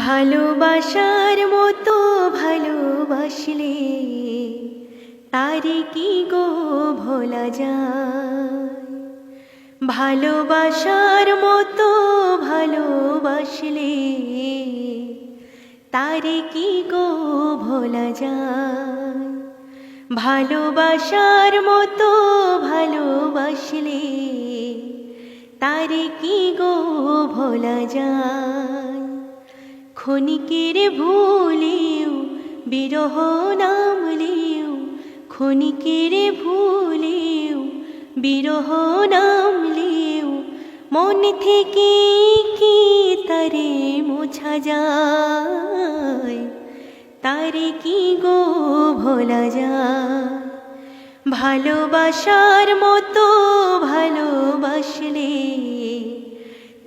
ভালোবাসার মতো ভালোবাসলে তারে কি গো ভোলা যায়। ভালোবাসার মতো ভালোবাসলে তারে কি গো ভোলা যায়। ভালোবাসার মতো ভালোবাসলে তারে কি গো ভোলা যায়। ক্ষণিকের ভুলেও বিরহ নামলেও, ক্ষণিকের ভুলেও বিরহ নামলেও মন থেকে কি তারে মোছা যায়। তারে কি গো ভোলা যায়। ভালোবাসার মতো ভালোবাসলে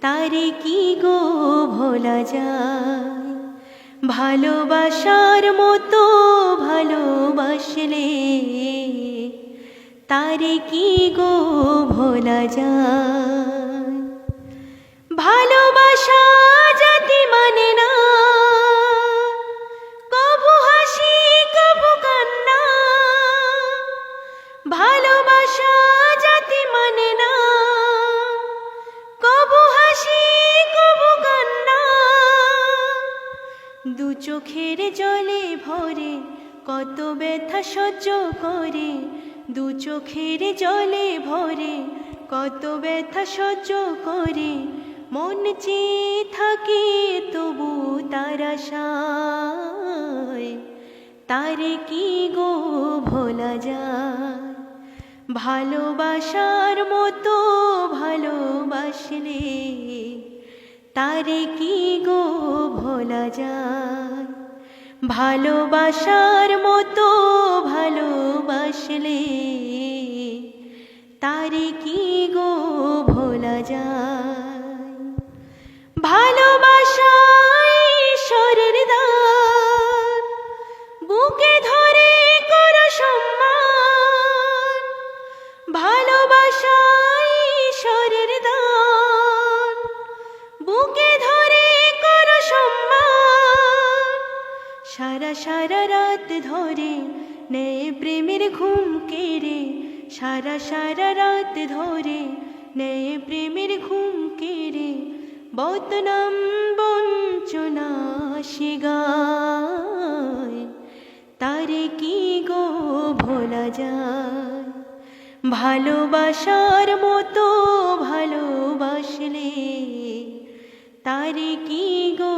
তারে কি গো ভোলা যায়। ভালোবাসার মতো ভালোবাসলে তারে কি গো ভোলা যায়। ভালোবাসা জাতি মানে না, কভু হাসি কভু কান্না। ভালোবাসা জাতি মানে না, কভু হাসি কভু কান্না। দু চোখের জলে ভরে কত ব্যথা সহ্য করে, দু চোখের জলে ভরে কত ব্যথা সহ্য করে। মন চেয়ে থাকে তবু তার আশায়, তারে কি গো ভোলা যায়। ভালোবাসার মতো ভালোবাসলে তারে কি গো ভোলা যায়। ভালোবাসার মতো ভালোবাসলে তারে কি গো ভোলা যায়। ভালোবাসা ঈশ্বরের দান, বুকে ধরে করো সম্মান। ভালোবাসা ঈশ্বরের দান, বুকে ধরে করো সম্মান। সারা সারা রাত ধরে নেয় প্রেমের ঘুম কেড়ে, সারা সারা রাত ধরে নেয় প্রেমের ঘুম কেড়ে। বদনাম বঞ্চনা শিগায়, তারে কি গো ভোলা যায়। ভালোবাসার মতো ভালোবাসলে তারে কি গো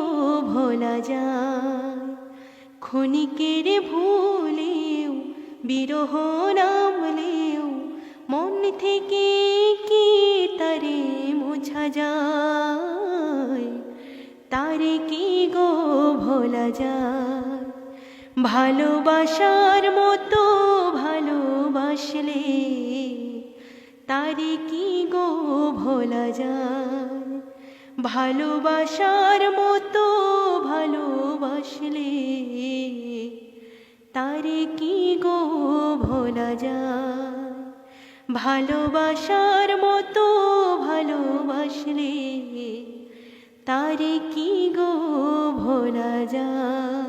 ভোলা যায়। ক্ষণিকের ভুলেও বিরহ নামলেও মন থেকে কি তারে মোছা যায়। তারে কি গো ভোলা যায়। ভালোবাসার মতো ভালোবাসলে তারে কি গো ভোলা যায়। ভালোবাসার মতো ভালোবাসলে তারে কি গো ভোলা যায়। ভালোবাসার মতো ভালোবাসলে তারে কি গো ভোলা যায়।